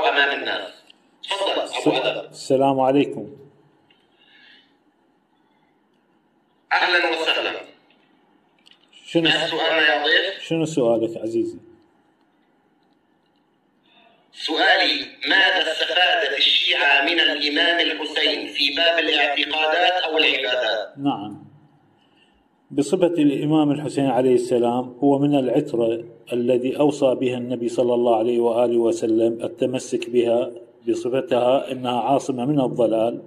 أمام الناس. تفضل أبو أدب. السلام عليكم. أهلا وسهلا. شنو سؤالنا يا ضيف؟ شنو سؤالك عزيزي؟ سؤالي: ماذا استفادت الشيعة من الإمام الحسين في باب الاعتقادات أو العبادات؟ نعم، بصفة الإمام الحسين عليه السلام هو من العترة الذي أوصى بها النبي صلى الله عليه وآله وسلم التمسك بها بصفتها أنها عاصمة من الضلال،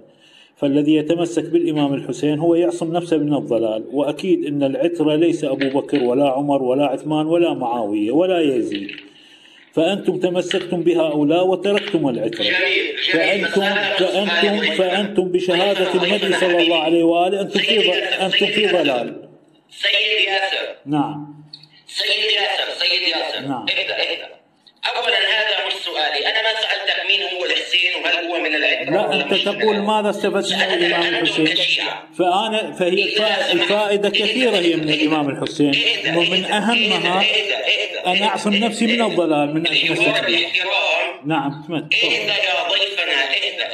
فالذي يتمسك بالإمام الحسين هو يعصم نفسه من الضلال. وأكيد أن العترة ليس أبو بكر ولا عمر ولا عثمان ولا معاوية ولا يزيد، فأنتم تمسكتم بهؤلاء وتركتم العترة. فأنتم بشهادة النبي صلى الله عليه وآله أنتم في ضلال. سيد ياسر. نعم. سيد ياسر. نعم. اهدأ. أولا هذا مش سؤالي، أنا ما سألتك مين هو الحسين وهل هو من العترة. لا، أنت تقول ماذا استفدت من الإمام الحسين، فهي الفائدة كثيرة هي من الإمام الحسين، ومن أهمها أن أعصم نفسي من الضلال من أتمسك به. نعم. اهدأ يا ضيفنا، اهدأ.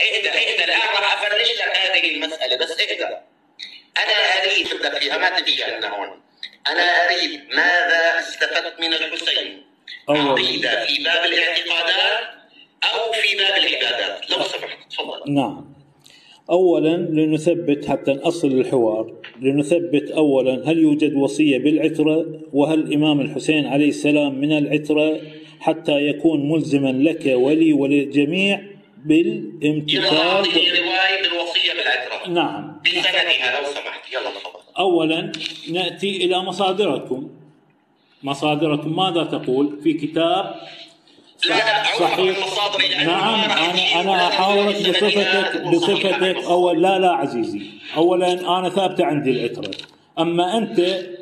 الآن راح أفرش لك هذه المسألة، بس اهدأ. أنا أريد تبدأ فيها، ما تتجاهلنا هون. أنا أريد ماذا استفدت من الحسين عقيدة في باب الاعتقادات أو في باب العبادات، لو سمحت تفضل. نعم. أولا لنثبت حتى نأصل الحوار، لنثبت أولا هل يوجد وصية بالعترة، وهل الإمام الحسين عليه السلام من العترة حتى يكون ملزما لك ولي وللجميع بالامتثال. رواية الوصية بالعترة. نعم. بسندها لو سمحت، يلا تفضل. أولا نأتي إلى مصادركم ماذا تقول في كتاب صحيح؟ نعم، أنا أحاورك بصفتك أول. لا عزيزي، أولا أنا ثابتة عندي العترة، أما أنت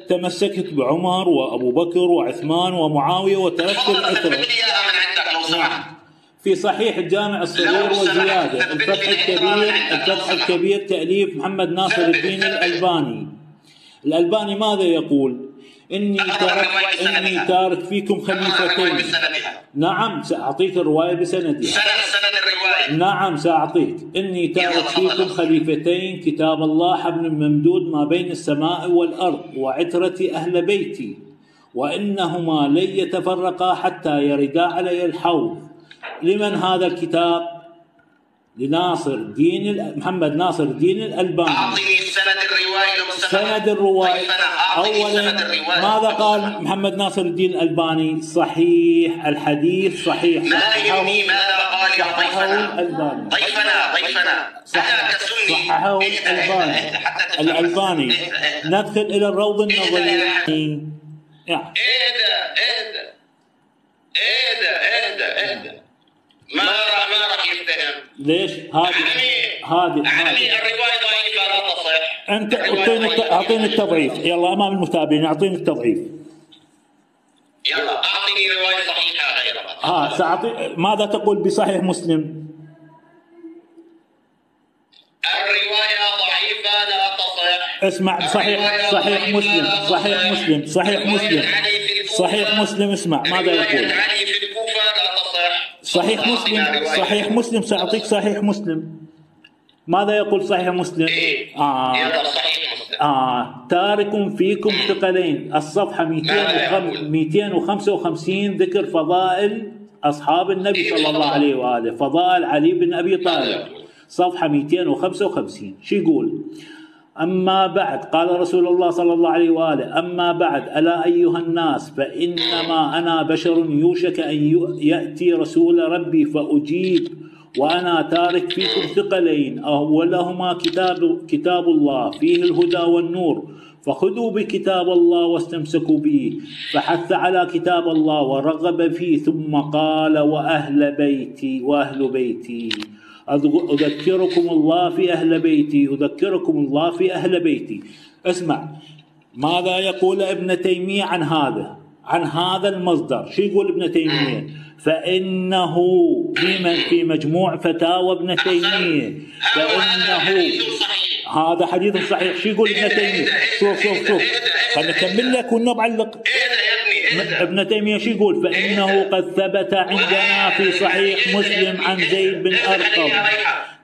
تمسكت بعمر وأبو بكر وعثمان ومعاوية وتركت العترة. نعم. في صحيح الجامع الصغير وزيادة، الفتح الكبير تأليف محمد ناصر الدين الألباني ماذا يقول؟ إني تارك فيكم خليفتين. نعم، سأعطيك الرواية بسندها. سند الرواية. نعم سأعطيك. إني تارك فيكم خليفتين، كتاب الله حبل ممدود ما بين السماء والأرض، وعترة أهل بيتي، وإنهما لن يتفرقا حتى يردا علي الحوض. لمن هذا الكتاب؟ محمد ناصر الدين الألباني. أعطيني سند الرواية. أولا ماذا قال محمد ناصر الدين الألباني؟ صحيح الحديث، صحيح. ما يهمني ماذا قال صححه الألباني. ضيفنا. صححه الألباني. ندخل إلى الروض النظري. اهدأ. ما راح يفتهم. ليش؟ هذه الرواية ضعيفة لا تصح. أنت أعطيني التضعيف، يلا أمام المتابعين أعطيني التضعيف. يلا أعطيني رواية صحيحة غيرها. سأعطي. ماذا تقول بصحيح مسلم؟ الرواية ضعيفة لا تصح. اسمع، صحيح مسلم. اسمع ماذا يقول. صحيح مسلم. سأعطيك صحيح مسلم. ماذا يقول صحيح مسلم؟ تارك فيكم ثقلين، الصفحة 255، ذكر فضائل أصحاب النبي صلى الله عليه وآله، فضائل علي بن أبي طالب، صفحة 255. شو يقول؟ أما بعد، قال رسول الله صلى الله عليه وآله: أما بعد، ألا أيها الناس، فإنما أنا بشر يوشك أن يأتي رسول ربي فأجيب، وأنا تارك فيكم ثقلين، أولهما كتاب الله فيه الهدى والنور، فخذوا بكتاب الله واستمسكوا به. فحث على كتاب الله ورغب فيه، ثم قال: وأهل بيتي أذكركم الله في أهل بيتي. اسمع ماذا يقول ابن تيمية عن هذا المصدر. شو يقول ابن تيمية؟ فإنه في مجموع فتاوى ابن تيمية، فإنه هذا حديث صحيح. شو يقول ابن تيمية؟ شوف خلنا نكمل لك ونبعلق. ابن تيمية شو يقول؟ فإنه قد ثبت عندنا في صحيح مسلم عن زيد بن أرقم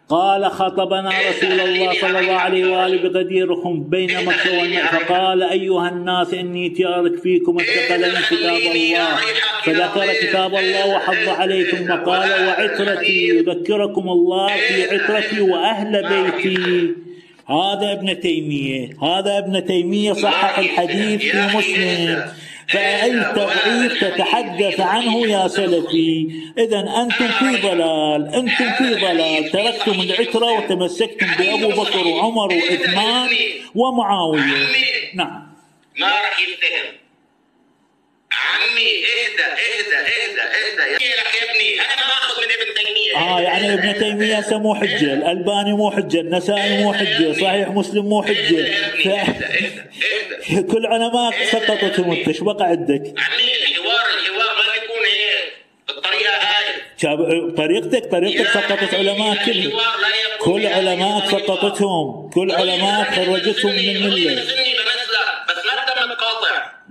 قال خطبنا رسول الله صلى الله عليه وآله بغديركم بين مكة والمدينة فقال أيها الناس إني تارك فيكم الثقلين كتاب الله، فذكر كتاب الله وحض عليكم وقال وعترتي يذكركم الله في عترتي وأهل بيتي. هذا ابن تيمية صحح الحديث في مسلم، فأي تضعيف تتحدث عنه يا سلفي؟ إذن أنتم في ضلال، تركتم العترة وتمسكتم بأبو بكر وعمر وعثمان ومعاوية. نعم. ما راح يفتهم عمي. اهدى يا ابني، انا ما اخذ من ابن تيمية. يعني ابن تيمية مو حجة، الألباني مو حجة، النسائي مو حجة، صحيح مسلم مو حجة. كل علماء سقطتهم. انت ايش بقى عندك؟ عمي الحوار ما يكون هيك بالطريقة هاي. طريقتك سقطت علماء كلهم. كل علماء سقطتهم، كل علماء خرجتهم من الملة.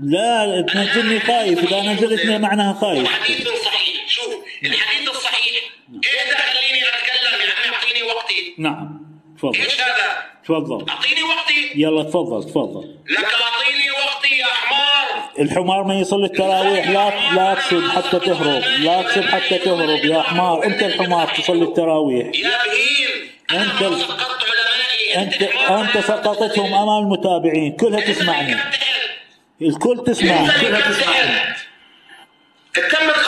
لا تنزلني خايف، إذا نزلتني معناها خايف. الحديث صحيح. شوف الحديث الصحيح. إيه خليني أتكلم يا عمي، أعطيني وقتي. نعم تفضل. إيش هذا؟ تفضل. أعطيني وقتي. يلا تفضل. لك أعطيني وقتي يا حمار. الحمار ما يصلي التراويح. لا تسب حتى تهرب يا حمار. أنت الحمار تصلي التراويح. يا بهيم أنت سقطتهم أمام المتابعين كلها تسمعني. الكل تسمع. تمت